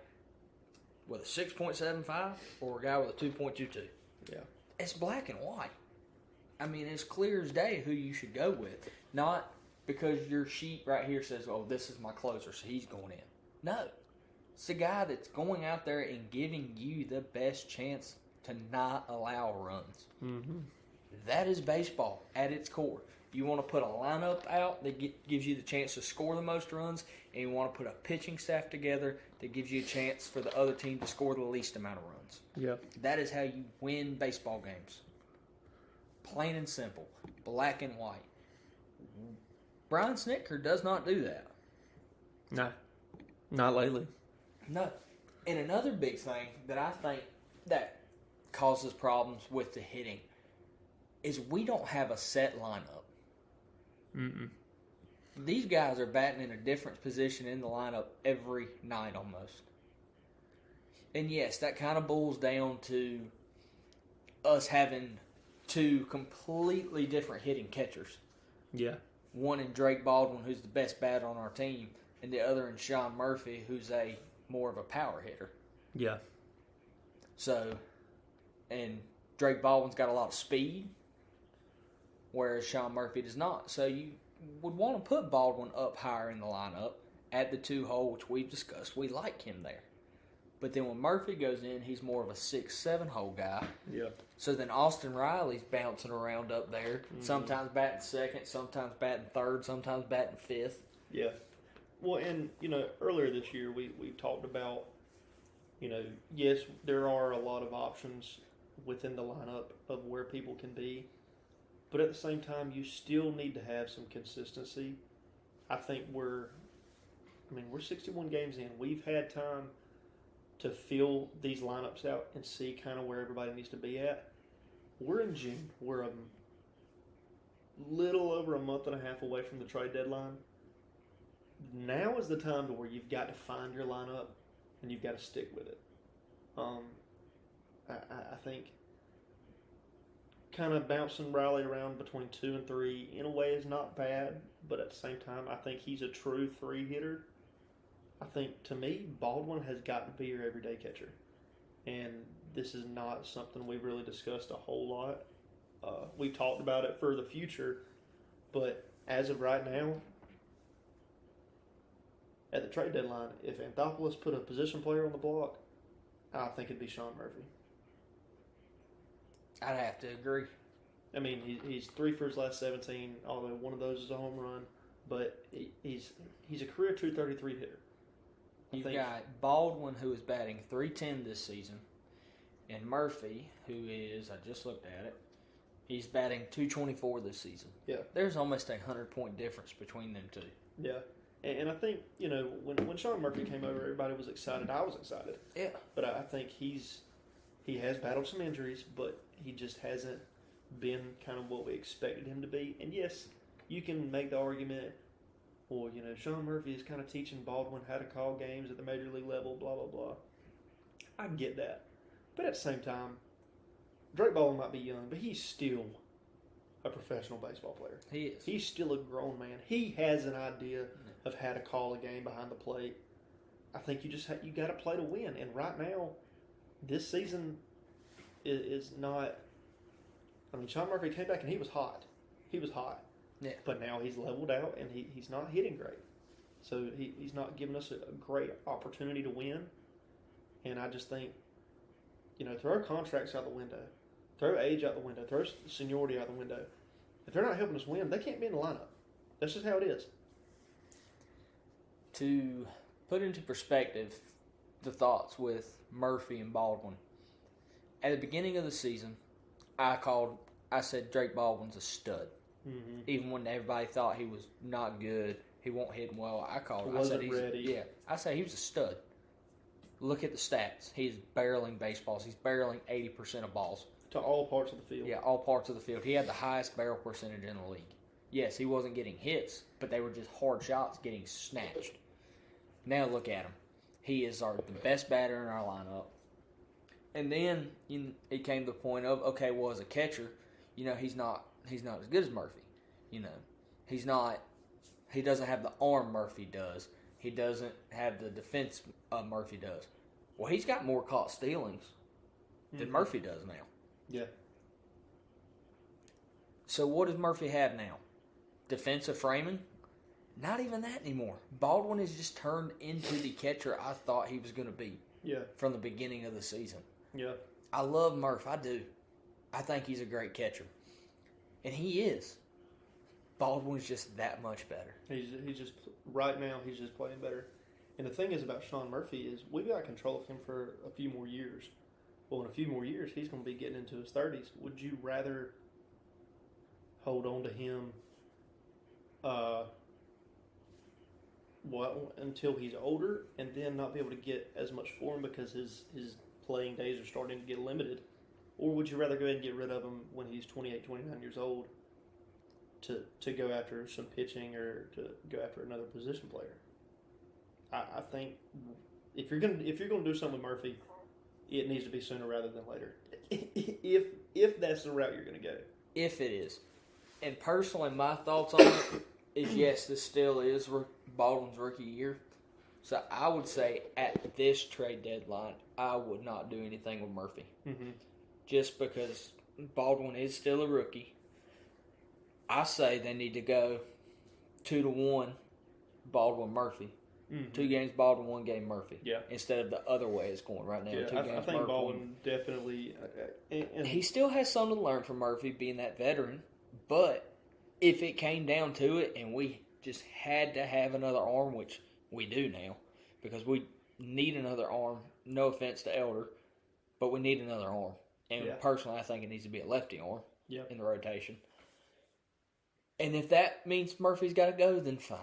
with a 6.75 or a guy with a 2.22?
Yeah.
It's black and white. I mean, it's clear as day who you should go with. Not because your sheet right here says, oh, this is my closer, so he's going in. No. It's the guy that's going out there and giving you the best chance to not allow runs.
Mm-hmm.
That is baseball at its core. You want to put a lineup out that gives you the chance to score the most runs, and you want to put a pitching staff together that gives you a chance for the other team to score the least amount of runs.
Yep.
That is how you win baseball games. Plain and simple. Black and white. Brian Snitker does not do that.
No. Not lately.
No. And another big thing that I think that causes problems with the hitting is we don't have a set lineup.
Mm-mm.
These guys are batting in a different position in the lineup every night almost. And yes, that kind of boils down to us having 2 completely different hitting catchers.
Yeah.
One in Drake Baldwin, who's the best batter on our team, and the other in Sean Murphy, who's more of a power hitter.
Yeah.
So, and Drake Baldwin's got a lot of speed, whereas Sean Murphy does not. So you would want to put Baldwin up higher in the lineup at the 2 hole, which we've discussed. We like him there. But then when Murphy goes in, he's more of a 6-7 hole guy.
Yeah.
So then Austin Riley's bouncing around up there, sometimes batting second, sometimes batting third, sometimes batting fifth.
Yeah. Well, and, earlier this year we talked about, yes, there are a lot of options within the lineup of where people can be. But at the same time, you still need to have some consistency. I think we're I mean, we're 61 games in. We've had time to fill these lineups out and see kind of where everybody needs to be at. We're in June. We're a little over a month and a half away from the trade deadline. Now is the time to where you've got to find your lineup and you've got to stick with it. I think kind of bouncing Riley around between 2 and 3 in a way is not bad, but at the same time, I think he's a true 3 hitter. I think, to me, Baldwin has got to be your everyday catcher. And this is not something we've really discussed a whole lot. We've talked about it for the future, but as of right now, at the trade deadline, if Anthopoulos put a position player on the block, I think it'd be Sean Murphy.
I'd have to agree.
I mean, he's 3 for his last 17, although one of those is a home run, but he's a career 233 hitter.
You've got Baldwin, who is batting .310 this season, and Murphy, who is, I just looked at it, he's batting .224 this season.
Yeah.
There's almost a 100-point difference between them two.
Yeah. And I think, when Sean Murphy came over, everybody was excited. I was excited.
Yeah.
But I think he has battled some injuries, but he just hasn't been kind of what we expected him to be. And yes, you can make the argument, well, Sean Murphy is kind of teaching Baldwin how to call games at the major league level, blah, blah, blah. I get that. But at the same time, Drake Baldwin might be young, but he's still a professional baseball player.
He is.
He's still a grown man. He has an idea of how to call a game behind the plate. I think you got to play to win. And right now, this season is not. I mean, Sean Murphy came back and he was hot. He was hot.
Yeah.
But now he's leveled out and he's not hitting great. So he's not giving us a great opportunity to win. And I just think, throw contracts out the window, throw age out the window, throw seniority out the window. If they're not helping us win, they can't be in the lineup. That's just how it is.
To put into perspective the thoughts with Murphy and Baldwin, at the beginning of the season, I said Drake Baldwin's a stud.
Mm-hmm.
Even when everybody thought he was not good, he won't hit well, I called him.
Wasn't ready.
Yeah, I said he was a stud. Look at the stats. He's barreling baseballs. He's barreling 80% of balls.
To all parts of the field.
Yeah, all parts of the field. He had the highest barrel percentage in the league. Yes, he wasn't getting hits, but they were just hard shots getting snatched. Now look at him. He is the best batter in our lineup. And then it came to the point of, okay, well, as a catcher, he's not as good as Murphy. He doesn't have the arm Murphy does. He doesn't have the defense Murphy does. Well, he's got more caught stealings than Murphy does now.
Yeah.
So what does Murphy have now? Defensive framing? Not even that anymore. Baldwin has just turned into the catcher I thought he was going to be.
Yeah.
From the beginning of the season.
Yeah.
I love Murph. I do. I think he's a great catcher. And he is. Baldwin's just that much better.
He's just, right now, he's just playing better. And the thing is about Sean Murphy is we've got control of him for a few more years. Well, in a few more years, he's going to be getting into his 30s. Would you rather hold on to him until he's older and then not be able to get as much for him because his playing days are starting to get limited? Or would you rather go ahead and get rid of him when he's 28, 29 years old to go after some pitching or to go after another position player? I think if you're gonna do something with Murphy, it needs to be sooner rather than later. If that's the route you're going to go.
If it is. And personally, my thoughts on it is yes, this still is Baldwin's rookie year. So I would say at this trade deadline, I would not do anything with Murphy.
Mm-hmm.
Just because Baldwin is still a rookie. I say they need to go 2-1 Baldwin-Murphy.
Mm-hmm.
2 games Baldwin, 1 game Murphy.
Yeah.
Instead of the other way it's going right now.
Yeah,
2 games
I think
Murphy.
Baldwin definitely... and
he still has something to learn from Murphy being that veteran. But if it came down to it and we just had to have another arm, which we do now, because we need another arm, no offense to Elder, but we need another arm. And personally, I think it needs to be a lefty arm in the rotation. And if that means Murphy's got to go, then fine.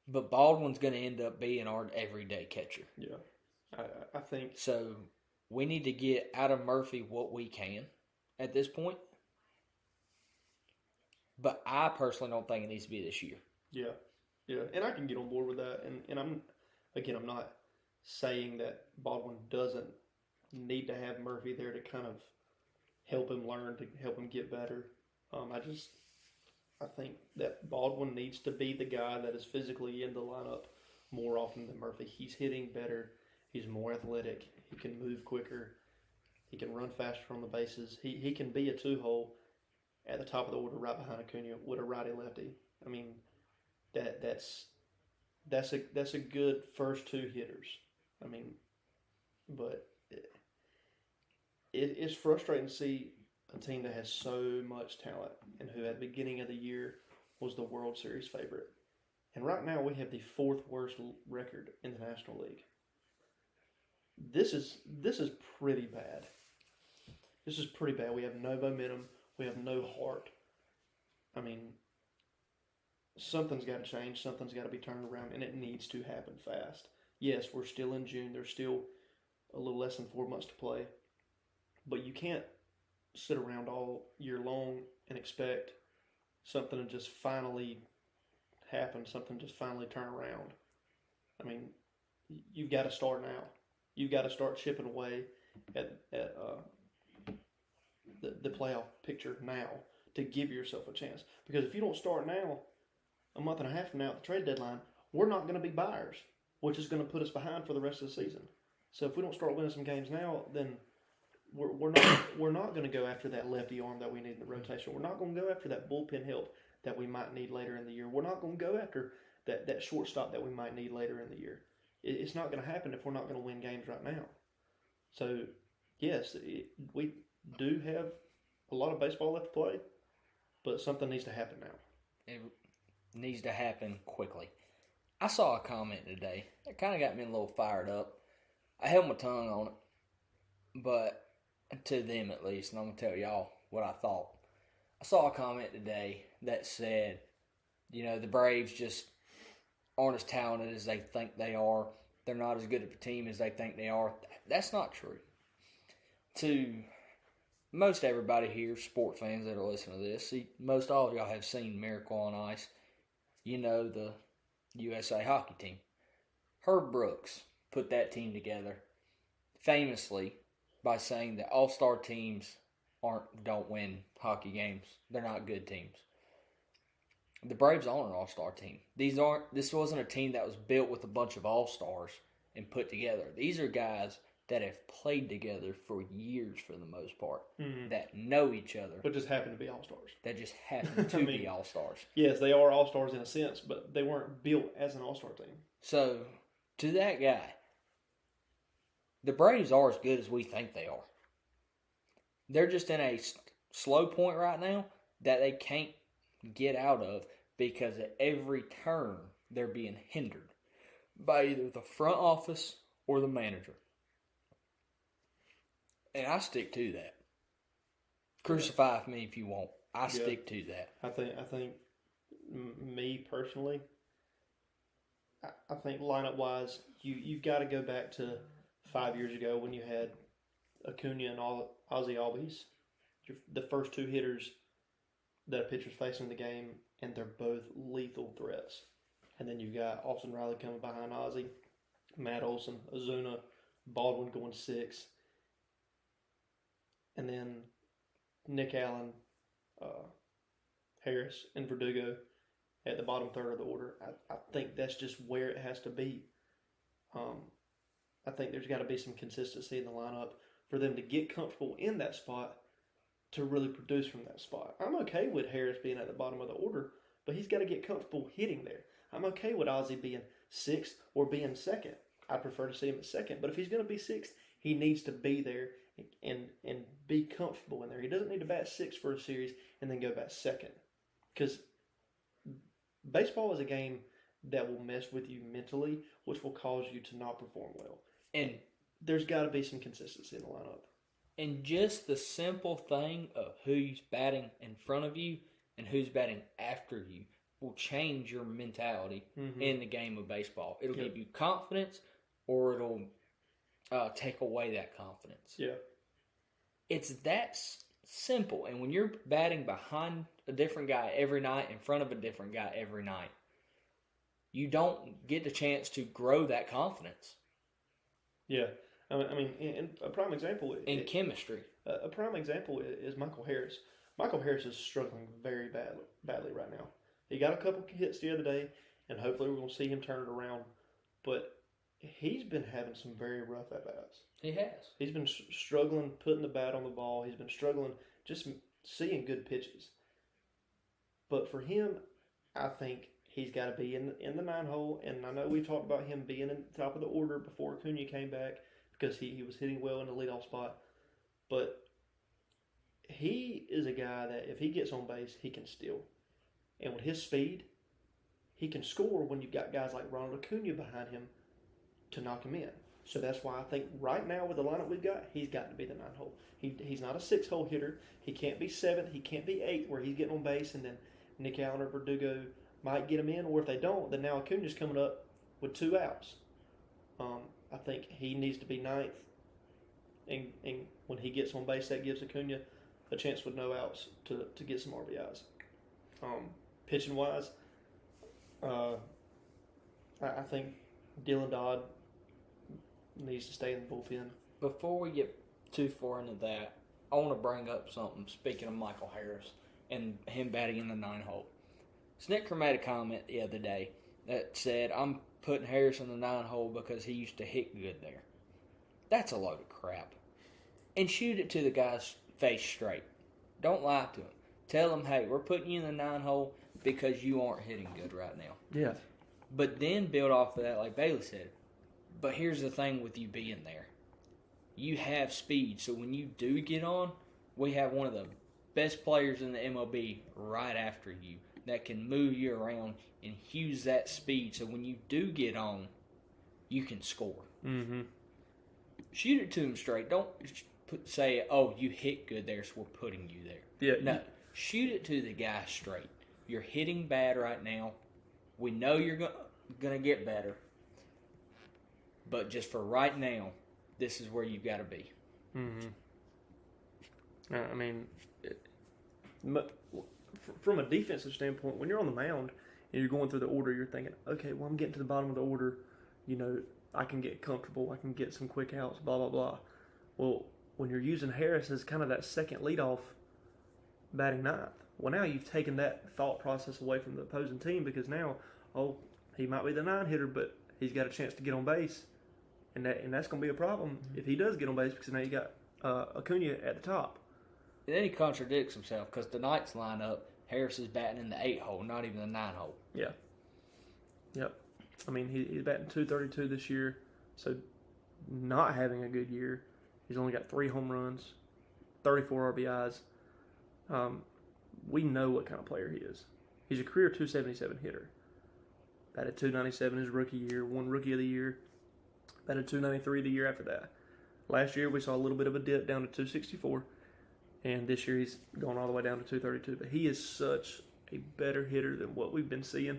But Baldwin's going to end up being our everyday catcher.
Yeah. I think
So we need to get out of Murphy what we can at this point. But I personally don't think it needs to be this year.
Yeah, and I can get on board with that. And I'm not saying that Baldwin doesn't need to have Murphy there to kind of help him learn, to help him get better. I think that Baldwin needs to be the guy that is physically in the lineup more often than Murphy. He's hitting better. He's more athletic. He can move quicker. He can run faster on the bases. He can be a two-hole at the top of the order right behind Acuna with a righty-lefty. I mean, that's a good first two hitters. I mean, but it's frustrating to see a team that has so much talent and who at the beginning of the year was the World Series favorite. And right now we have the fourth worst record in the National League. This is pretty bad. This is pretty bad. We have no momentum. We have no heart. I mean, something's got to change. Something's got to be turned around, and it needs to happen fast. Yes, we're still in June. There's still a little less than 4 months to play. But you can't sit around all year long and expect something to just finally happen, something just finally turn around. I mean, you've got to start now. You've got to start chipping away at the playoff picture now to give yourself a chance. Because if you don't start now, a month and a half from now at the trade deadline, we're not going to be buyers, which is going to put us behind for the rest of the season. So if we don't start winning some games now, then we're not going to go after that lefty arm that we need in the rotation. We're not going to go after that bullpen help that we might need later in the year. We're not going to go after that shortstop that we might need later in the year. It's not going to happen if we're not going to win games right now. So, yes, we do have a lot of baseball left to play, but something needs to happen now.
It needs to happen quickly. I saw a comment today that kind of got me a little fired up. I held my tongue on it, but to them at least, and I'm going to tell y'all what I thought. I saw a comment today that said, the Braves just aren't as talented as they think they are. They're not as good of a team as they think they are. That's not true. To most everybody here, sport fans that are listening to this, most all of y'all have seen Miracle on Ice. The USA hockey team. Herb Brooks put that team together famously by saying that all-star teams don't win hockey games. They're not good teams. The Braves aren't an all-star team. This wasn't a team that was built with a bunch of all-stars and put together. These are guys that have played together for years for the most part, that know each other.
But just happen to be all-stars.
That just happen to be all-stars.
Yes, they are all-stars in a sense, but they weren't built as an all-star team.
So, to that guy, the Braves are as good as we think they are. They're just in a slow point right now that they can't get out of because at every turn they're being hindered by either the front office or the manager. And I stick to that. Crucify me if you want. I stick to that.
I think me personally, I think lineup-wise, you've got to go back to 5 years ago when you had Acuna and Ozzie Albies, the first two hitters that a pitcher's facing in the game, and they're both lethal threats. And then you've got Austin Riley coming behind Ozzie, Matt Olson, Ozuna, Baldwin going 6, and then Nick Allen, Harris, and Verdugo at the bottom third of the order. I think that's just where it has to be. I think there's got to be some consistency in the lineup for them to get comfortable in that spot to really produce from that spot. I'm okay with Harris being at the bottom of the order, but he's got to get comfortable hitting there. I'm okay with Ozzie being 6th or being 2nd. I prefer to see him at 2nd, but if he's going to be 6th, he needs to be there and be comfortable in there. He doesn't need to bat 6 for a series and then go bat 2nd, because baseball is a game that will mess with you mentally, which will cause you to not perform well. And there's got to be some consistency in the lineup.
And just the simple thing of who's batting in front of you and who's batting after you will change your mentality
Mhm.
in the game of baseball. It'll
Yep.
give you confidence, or it'll take away that confidence.
Yeah.
It's that simple. And when you're batting behind a different guy every night, in front of a different guy every night, you don't get the chance to grow that confidence
Yeah. I mean, and a prime example
and chemistry.
A prime example is Michael Harris. Michael Harris is struggling very badly right now. He got a couple hits the other day, and hopefully we're going to see him turn it around. But he's been having some very rough at-bats.
He has.
He's been struggling putting the bat on the ball. He's been struggling just seeing good pitches. But for him, I think he's got to be in the 9-hole. And I know we talked about him being in the top of the order before Acuna came back because he was hitting well in the leadoff spot. But he is a guy that if he gets on base, he can steal. And with his speed, he can score when you've got guys like Ronald Acuna behind him to knock him in. So that's why I think right now with the lineup we've got, he's got to be the 9-hole. He's not a 6-hole hitter. He can't be 7. He can't be 8 where he's getting on base and then Nick Allen or Verdugo might get him in. Or if they don't, then now Acuna's coming up with 2 outs. I think he needs to be 9th. And when he gets on base, that gives Acuna a chance with no outs to get some RBIs. Pitching wise, I think Dylan Dodd needs to stay in the bullpen.
Before we get too far into that, I want to bring up something. Speaking of Michael Harris and him batting in the 9-hole, Snicker made a comment the other day that said, "I'm putting Harris in the 9-hole because he used to hit good there." That's a load of crap. And shoot it to the guy's face straight. Don't lie to him. Tell him, hey, we're putting you in the 9-hole because you aren't hitting good right now.
Yeah.
But then build off of that, like Bailey said. But here's the thing with you being there. You have speed. So when you do get on, we have one of the best players in the MLB right after you that can move you around and use that speed. So when you do get on, you can score.
Mm-hmm.
Shoot it to him straight. Don't say, oh, you hit good there, so we're putting you there.
Yeah.
No, shoot it to the guy straight. You're hitting bad right now. We know you're going to get better. But just for right now, this is where you've got to be.
Mm-hmm. I mean, from a defensive standpoint, when you're on the mound and you're going through the order, you're thinking, okay, well, I'm getting to the bottom of the order. You know, I can get comfortable. I can get some quick outs, blah, blah, blah. Well, when you're using Harris as kind of that second leadoff batting 9th, well, now you've taken that thought process away from the opposing team because now, oh, he might be the 9-hitter, but he's got a chance to get on base. And that's going to be a problem if he does get on base because now you got Acuna at the top.
And then he contradicts himself because tonight's lineup, Harris is batting in the 8-hole, not even the 9-hole.
Yeah. Yep. I mean, he's batting .232 this year, so not having a good year. He's only got 3 home runs, 34 RBIs. We know what kind of player he is. He's a career .277 hitter. Batted .297 his rookie year, won Rookie of the Year. Batted .293 the year after that. Last year we saw a little bit of a dip down to .264, and this year he's gone all the way down to .232. But he is such a better hitter than what we've been seeing.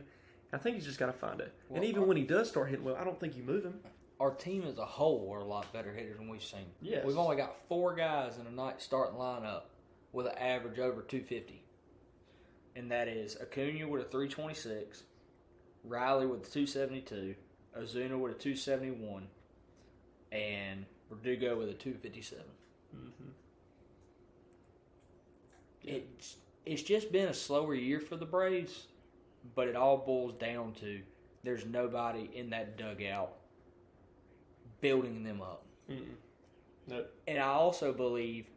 I think he's just got to find it.
Well,
and even when he does start hitting well, I don't think you move him.
Our team as a whole are a lot better hitters than we've seen.
Yes.
We've only got 4 guys in a night starting lineup with an average over 250. And that is Acuna with a 326, Riley with a 272, Ozuna with a 271, and Verdugo with a 257.
Mm-hmm.
It's just been a slower year for the Braves, but it all boils down to there's nobody in that dugout building them up.
No.
And I also believe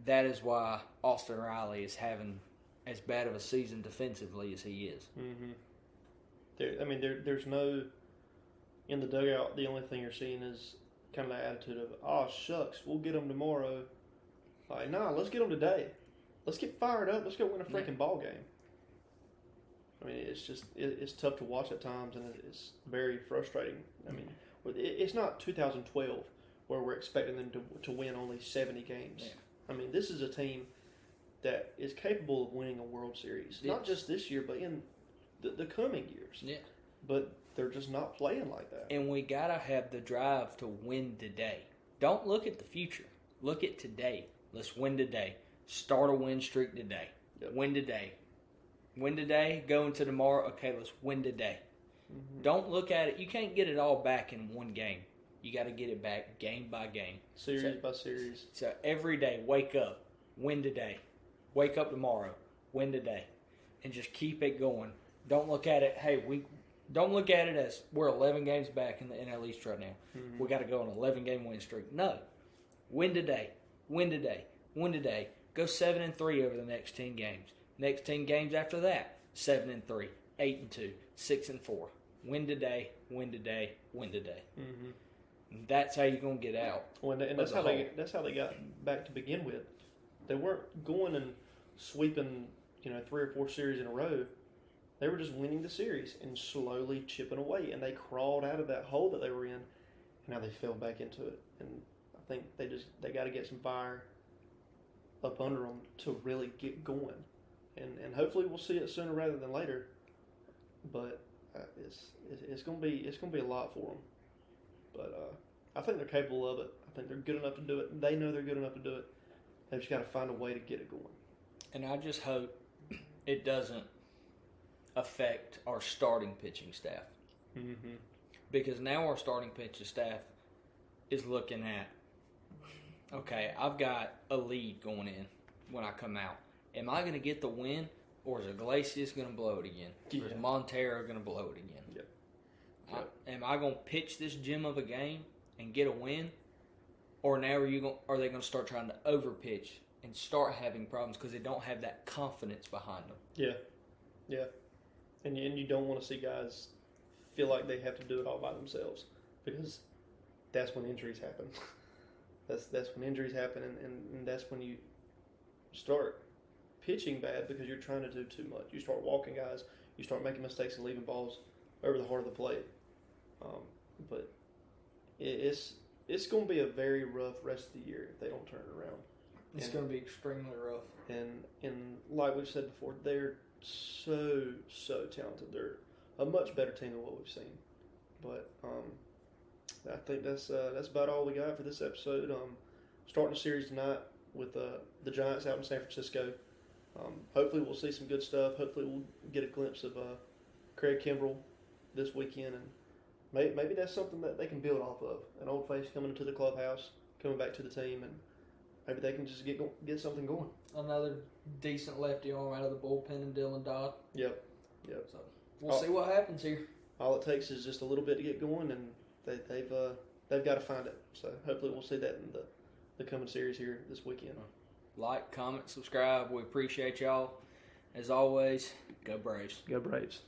that is why Austin Riley is having as bad of a season defensively as he is.
Mm-hmm. There's no in the dugout. The only thing you're seeing is kind of the attitude of, "Oh shucks, we'll get them tomorrow." Like, nah, let's get them today. Let's get fired up. Let's go win a freaking ball game. I mean, it's just it's tough to watch at times, and it's very frustrating. I mean, it's not 2012 where we're expecting them to win only 70 games.
Yeah.
I mean, this is a team that is capable of winning a World Series, not just this year, but in the coming years.
Yeah.
But they're just not playing like that.
And we gotta have the drive to win today. Don't look at the future. Look at today. Let's win today. Start a win streak today.
Yep.
Win today. Win today. Go into tomorrow. Okay, let's win today.
Mm-hmm.
Don't look at it. You can't get it all back in one game. You got to get it back game by game.
Series by series.
So every day, wake up, win today. Wake up tomorrow, win today, and just keep it going. Don't look at it. Hey, don't look at it as we're 11 games back in the NL East right now.
Mm-hmm.
We got to go on an 11-game win streak. No, win today, win today, win today. Go 7-3 over the next 10 games. Next 10 games after that, 7-3, 8-2, 6-4. Win today, win today, win today.
Mm-hmm.
That's how you're gonna get out.
Well, and that's how they got back to begin with. They weren't going and sweeping 3 or 4 series in a row. They were just winning the series and slowly chipping away, and they crawled out of that hole that they were in, and now they fell back into it. And I think they got to get some fire up under them to really get going, and hopefully we'll see it sooner rather than later. But it's gonna be a lot for them. But I think they're capable of it. I think they're good enough to do it. They know they're good enough to do it. They've just got to find a way to get it going.
And I just hope it doesn't affect our starting pitching staff.
Mm-hmm.
Because now our starting pitching staff is looking at, okay, I've got a lead going in when I come out. Am I going to get the win, or is Iglesias going to blow it again? Or is Montero going to blow it again?
Yep.
Am I going to pitch this gem of a game and get a win? Or now are they going to start trying to overpitch and start having problems because they don't have that confidence behind them?
Yeah. And you don't want to see guys feel like they have to do it all by themselves, because that's when injuries happen. that's when injuries happen, and that's when you start pitching bad because you're trying to do too much. You start walking guys. You start making mistakes and leaving balls over the heart of the plate. But it's going to be a very rough rest of the year if they don't turn it around.
It's going to be extremely rough.
And like we've said before, they're so talented. They're a much better team than what we've seen. But I think that's about all we got for this episode. Starting a series tonight with the Giants out in San Francisco. Hopefully we'll see some good stuff. Hopefully we'll get a glimpse of Craig Kimbrell this weekend, and maybe that's something that they can build off of. An old face coming into the clubhouse, coming back to the team, and maybe they can just get something going.
Another decent lefty arm out of the bullpen in Dylan Dodd.
Yep.
So we'll see what happens here.
All it takes is just a little bit to get going, and they've got to find it. So hopefully we'll see that in the coming series here this weekend.
Like, comment, subscribe. We appreciate y'all. As always, go Braves.
Go Braves.